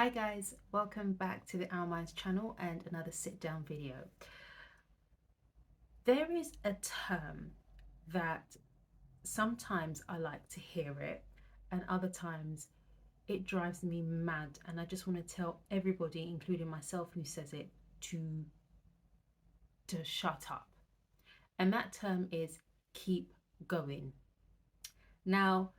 Hi guys, welcome back to the Our Minds channel and another sit down video. There is a term that sometimes I like to hear it and other times it drives me mad, and I just want to tell everybody, including myself who says it, to shut up. And that term is keep going. Now,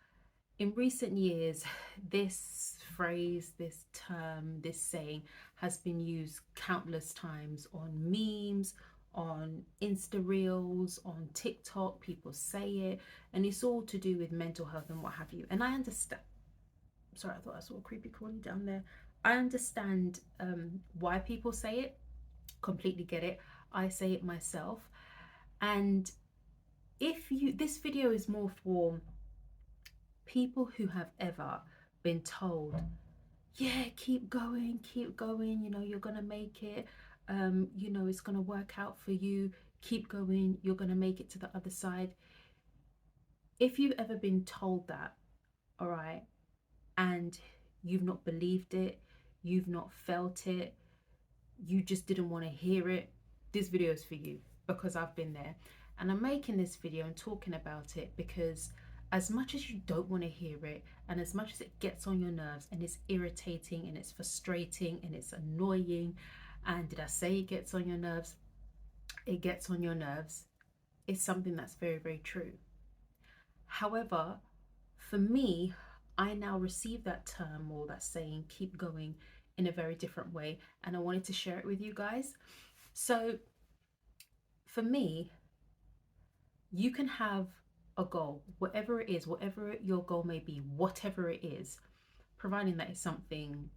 in recent years, this phrase, this term, this saying has been used countless times on memes, on Insta Reels, on TikTok. People say it, and it's all to do with mental health and what have you. And I understand. Sorry, I thought I saw a creepy crawly down there. I understand why people say it, completely get it. I say it myself. And this video is more for people who have ever been told, yeah, keep going, you're gonna make it, it's gonna work out for you, keep going, you're gonna make it to the other side. If you've ever been told that, all right, and you've not believed it, you've not felt it, you just didn't want to hear it, this video is for you, because I've been there. And I'm making this video and talking about it because as much as you don't want to hear it, and as much as it gets on your nerves and it's irritating and it's frustrating and it's annoying, and did I say it gets on your nerves? It gets on your nerves. It's something that's very, very true. However, for me, I now receive that term or that saying, keep going, in a very different way. And I wanted to share it with you guys. So for me, you can have a goal, whatever it is, whatever your goal may be, whatever it is, providing that it's something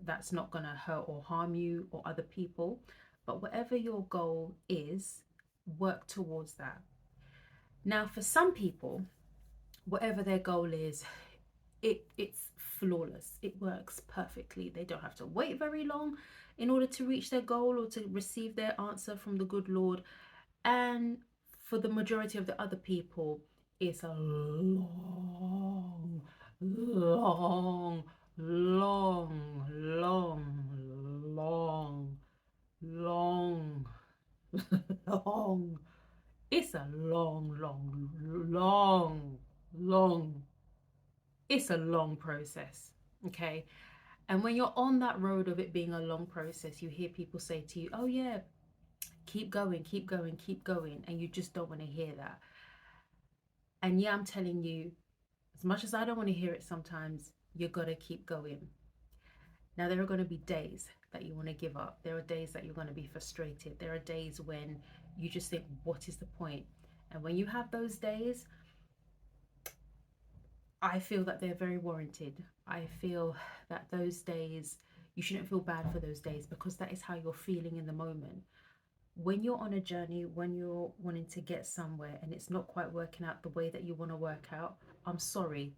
that's not going to hurt or harm you or other people. But whatever your goal is, work towards that. Now, for some people, whatever their goal is, it's flawless. It works perfectly. They don't have to wait very long in order to reach their goal or to receive their answer from the good Lord. And for the majority of the other people, it's a long, long, long, long, long, long, long. It's a long, long, long, long. It's a long process. Okay. And when you're on that road of it being a long process, you hear people say to you, oh, yeah, keep going, keep going, keep going. And you just don't want to hear that. And yeah, I'm telling you, as much as I don't want to hear it sometimes, you got to keep going. Now, there are going to be days that you want to give up. There are days that you're going to be frustrated. There are days when you just think, what is the point? And when you have those days, I feel that they're very warranted. I feel that those days, you shouldn't feel bad for those days because that is how you're feeling in the moment. When you're on a journey, when you're wanting to get somewhere and it's not quite working out the way that you want to work out, I'm sorry.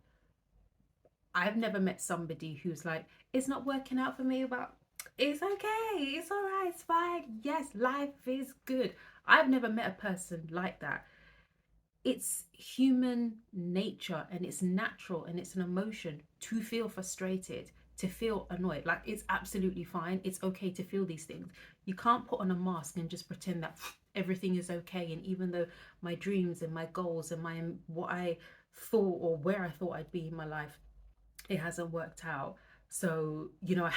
I've never met somebody who's like, it's not working out for me, but it's okay, it's all right, it's fine. Yes, life is good. I've never met a person like that. It's human nature and it's natural and it's an emotion to feel frustrated, to feel annoyed. Like, it's absolutely fine. It's okay to feel these things. You can't put on a mask and just pretend that everything is okay. And even though my dreams and my goals and my what I thought or where I thought I'd be in my life, it hasn't worked out. So, I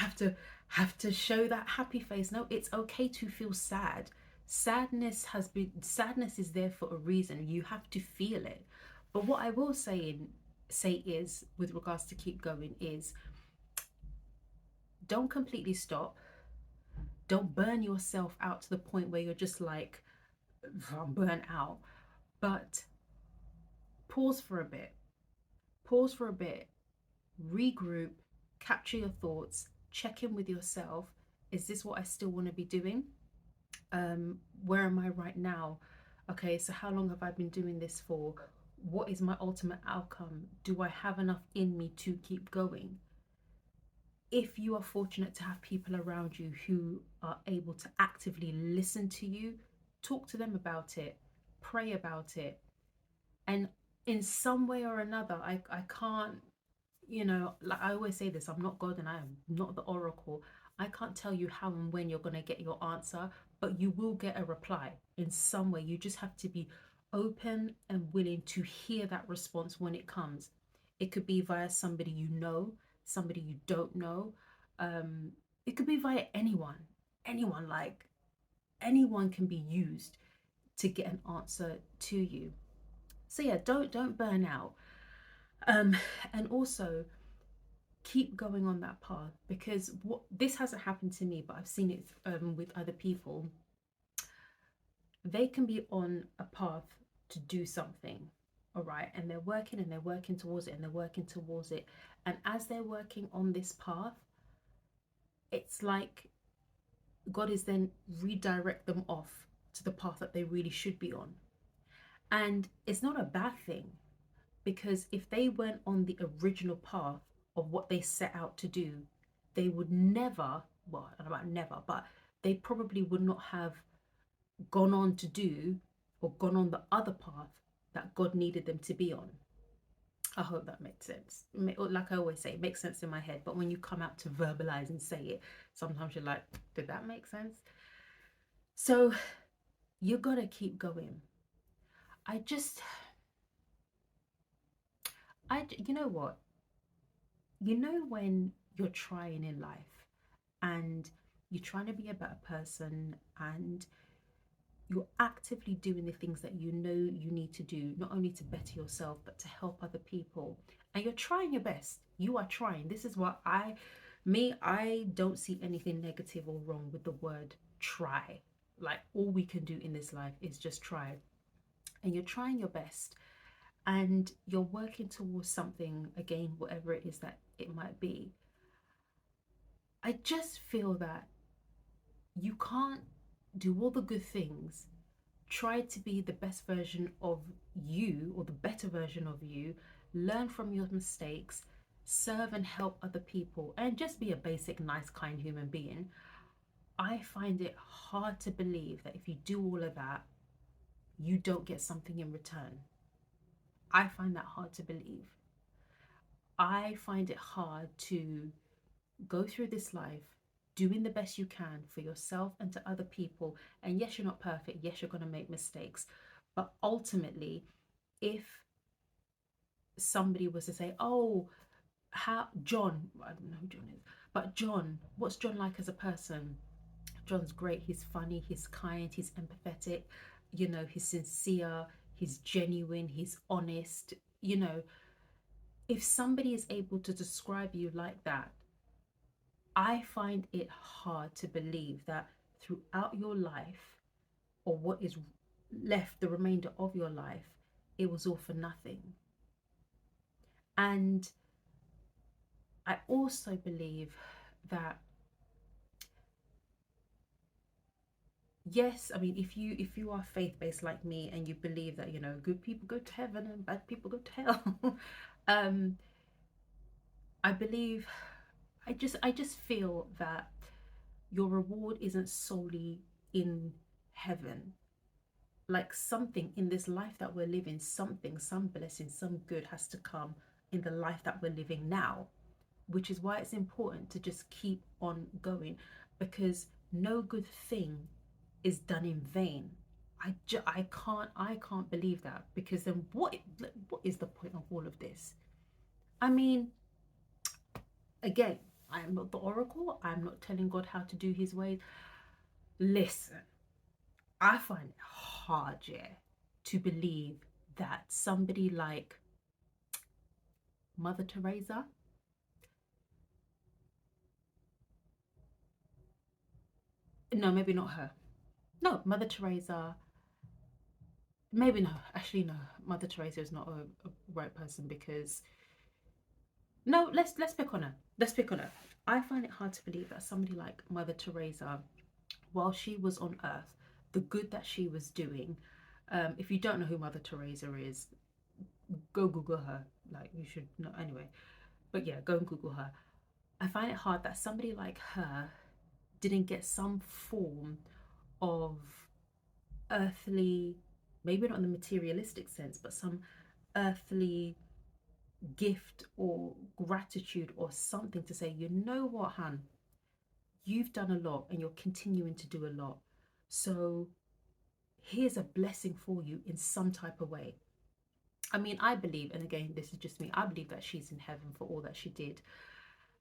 have to show that happy face. No, it's okay to feel sad. Sadness is there for a reason. You have to feel it. But what I will say is, with regards to keep going, is don't completely stop. Don't burn yourself out to the point where you're just like, I'm burnt out. But pause for a bit. Pause for a bit. Regroup, capture your thoughts, check in with yourself. Is this what I still want to be doing? Where am I right now? Okay, so how long have I been doing this for? What is my ultimate outcome? Do I have enough in me to keep going? If you are fortunate to have people around you who are able to actively listen to you, talk to them about it, pray about it. And in some way or another, I can't like I always say this, I'm not God and I am not the oracle. I can't tell you how and when you're going to get your answer, but you will get a reply in some way. You just have to be open and willing to hear that response when it comes. It could be via somebody you know, somebody you don't know. Um, it could be via anyone, like anyone can be used to get an answer to you. So yeah, don't burn out. Um, and also keep going on that path, because what this hasn't happened to me, but I've seen it with other people. They can be on a path to do something, all right, and they're working towards it and they're working towards it. And as they're working on this path, it's like God is then redirect them off to the path that they really should be on. And it's not a bad thing, because if they went on the original path of what they set out to do, they would never, well, I don't know about never, but they probably would not have gone on to do or gone on the other path that God needed them to be on. I hope that makes sense. Like I always say, it makes sense in my head, but when you come out to verbalize and say it, sometimes you're like, did that make sense? So you gotta keep going. I just, you know what? When you're trying in life and you're trying to be a better person and you're actively doing the things that you know you need to do, not only to better yourself, but to help other people. And you're trying your best. You are trying. This is what I don't see anything negative or wrong with the word try. Like, all we can do in this life is just try. And you're trying your best and you're working towards something, again, whatever it is that it might be. I just feel that you can't do all the good things, try to be the best version of you or the better version of you, learn from your mistakes, serve and help other people, and just be a basic, nice, kind human being. I find it hard to believe that if you do all of that, you don't get something in return. I find that hard to believe. I find it hard to go through this life doing the best you can for yourself and to other people. And yes, you're not perfect. Yes, you're going to make mistakes. But ultimately, if somebody was to say, oh, how John, I don't know who John is, but John, what's John like as a person? John's great. He's funny, he's kind, he's empathetic, he's sincere, he's genuine, he's honest. If somebody is able to describe you like that, I find it hard to believe that throughout your life, or what is left, the remainder of your life, it was all for nothing. And I also believe that, yes, I mean, if you are faith-based like me and you believe that, good people go to heaven and bad people go to hell, um, I believe, I just feel that your reward isn't solely in heaven. Like, something in this life that we're living, some blessing, some good has to come in the life that we're living now, which is why it's important to just keep on going, because no good thing is done in vain. I can't believe that, because then what is the point of all of this? I mean, again, I am not the oracle. I'm not telling God how to do his ways. Listen, I find it hard, yeah, to believe that somebody like Mother Teresa, no, maybe not her. No, Mother Teresa, maybe no. Actually, no. Mother Teresa is not a right person, because no, let's pick on her. Let's pick on her. I find it hard to believe that somebody like Mother Teresa, while she was on earth, the good that she was doing. If you don't know who Mother Teresa is, go Google her. Like, you should know anyway. But yeah, go and Google her. I find it hard that somebody like her didn't get some form of earthly, maybe not in the materialistic sense, but some earthly gift or gratitude or something to say, you know what, hun, you've done a lot and you're continuing to do a lot. So here's a blessing for you in some type of way. I mean, I believe, and again, this is just me, I believe that she's in heaven for all that she did.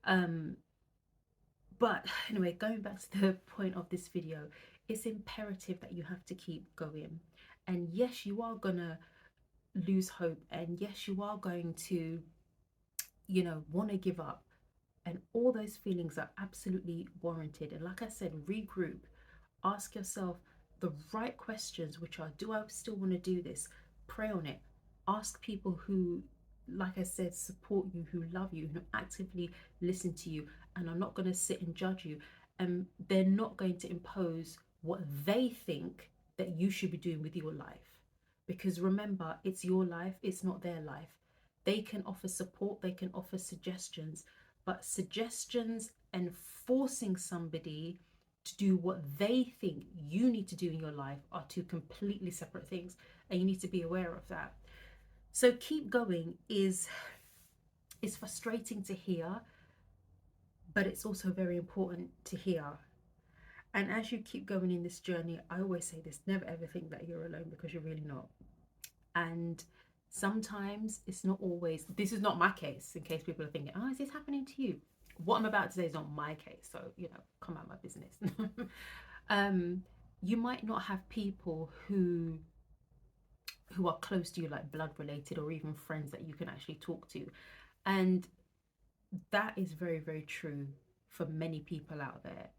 Um, but anyway, going back to the point of this video, it's imperative that you have to keep going. And yes, you are gonna lose hope, and yes, you are going to, want to give up. And all those feelings are absolutely warranted. And like I said, regroup, ask yourself the right questions, which are, do I still want to do this? Pray on it. Ask people who, like I said, support you, who love you, who actively listen to you and are not going to sit and judge you. And they're not going to impose what they think that you should be doing with your life. Because remember, it's your life, it's not their life. They can offer support, they can offer suggestions, but suggestions and forcing somebody to do what they think you need to do in your life are two completely separate things, and you need to be aware of that. So keep going is frustrating to hear, but it's also very important to hear. And as you keep going in this journey, I always say this, never ever think that you're alone, because you're really not. And sometimes it's not always, this is not my case, in case people are thinking, oh, is this happening to you? What I'm about to say is not my case, so come out my business. You might not have people who are close to you, like blood related, or even friends that you can actually talk to, and that is very, very true for many people out there.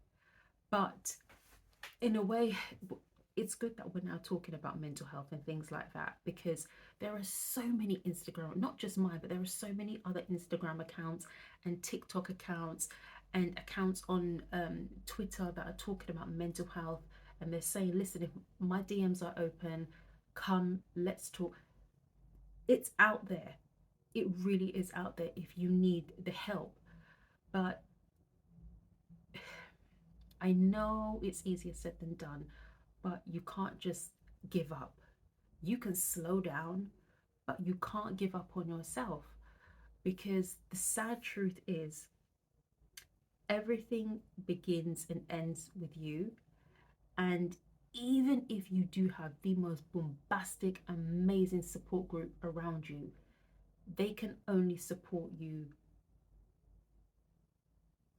But in a way, it's good that we're now talking about mental health and things like that, because there are so many Instagram, not just mine, but there are so many other Instagram accounts and TikTok accounts and accounts on Twitter that are talking about mental health, and they're saying, listen, if my DMs are open, come, let's talk. It's out there. It really is out there if you need the help. But I know it's easier said than done, but you can't just give up. You can slow down, but you can't give up on yourself, because the sad truth is everything begins and ends with you. And even if you do have the most bombastic, amazing support group around you, they can only support you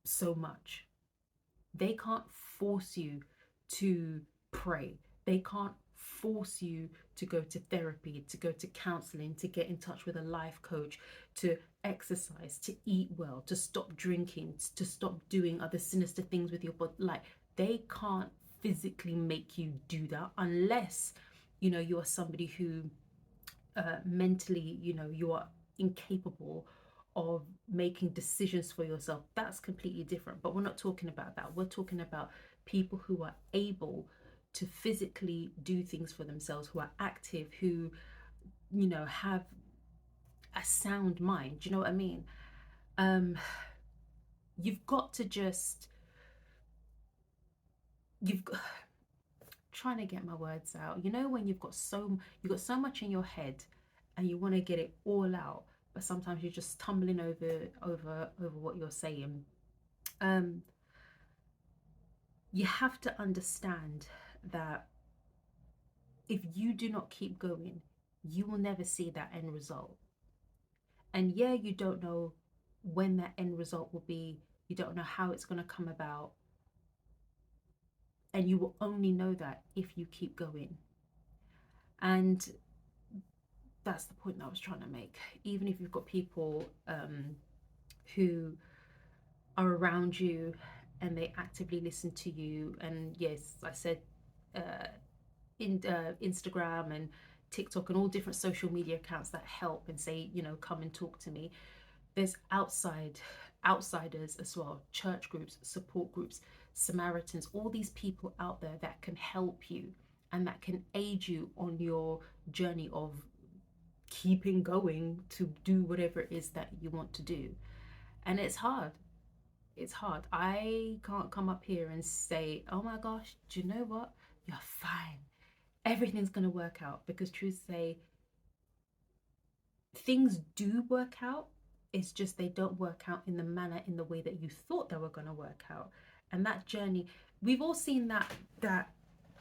so much. They can't force you to pray. They can't force you to go to therapy, to go to counseling, to get in touch with a life coach, to exercise, to eat well, to stop drinking, to stop doing other sinister things with your body. Like, they can't physically make you do that unless you are somebody who mentally, you are incapable of making decisions for yourself. That's completely different. But we're not talking about that. We're talking about people who are able to physically do things for themselves, who are active, who, have a sound mind. Do you know what I mean? Um, you've got to just, you've got, trying to get my words out. When you've got so much in your head and you want to get it all out, but sometimes you're just tumbling over what you're saying. um you have to understand that if you do not keep going, you will never see that end result. And yeah, you don't know when that end result will be, you don't know how it's going to come about, and you will only know that if you keep going. And that's the point that I was trying to make. Even if you've got people who are around you and they actively listen to you, and yes, I said in Instagram and TikTok and all different social media accounts that help and say, come and talk to me. There's outsiders as well, church groups, support groups, Samaritans, all these people out there that can help you and that can aid you on your journey of keeping going to do whatever it is that you want to do. And it's hard. It's hard. I can't come up here and say, oh my gosh, do you know what? You're fine. Everything's going to work out, because truth say, things do work out. It's just they don't work out in the manner, in the way that you thought they were going to work out. And that journey, we've all seen that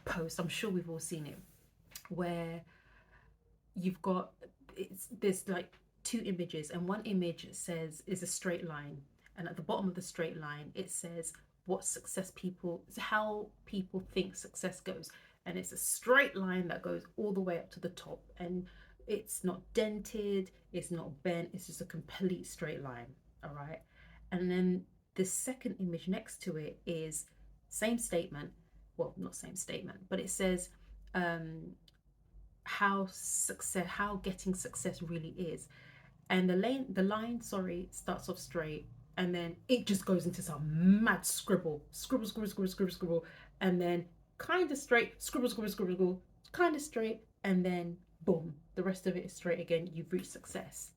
post. I'm sure we've all seen it, where you've got, there's like two images, and one image says is a straight line, and at the bottom of the straight line it says what success people, how people think success goes, and it's a straight line that goes all the way up to the top, and it's not dented, it's not bent, it's just a complete straight line. All right. And then the second image next to it is same statement, well, not same statement, but it says how getting success really is. And the line, sorry, starts off straight, and then it just goes into some mad scribble, and then kind of straight, scribble, kind of straight, and then boom, the rest of it is straight again. You've reached success.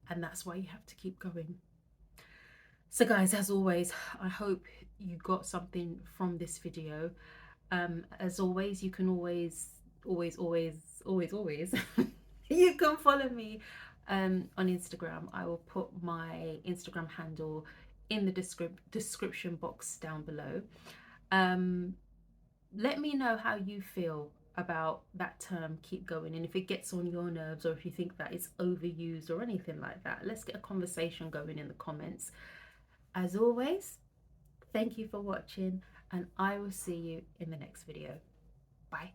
And that's why you have to keep going. So guys, as always, I hope you got something from this video. As always, you can always you can follow me on Instagram. I will put my Instagram handle in the description box down below. Let me know how you feel about that term, keep going, and if it gets on your nerves, or if you think that it's overused or anything like that. Let's get a conversation going in the comments. As always, thank you for watching, and I will see you in the next video. Bye.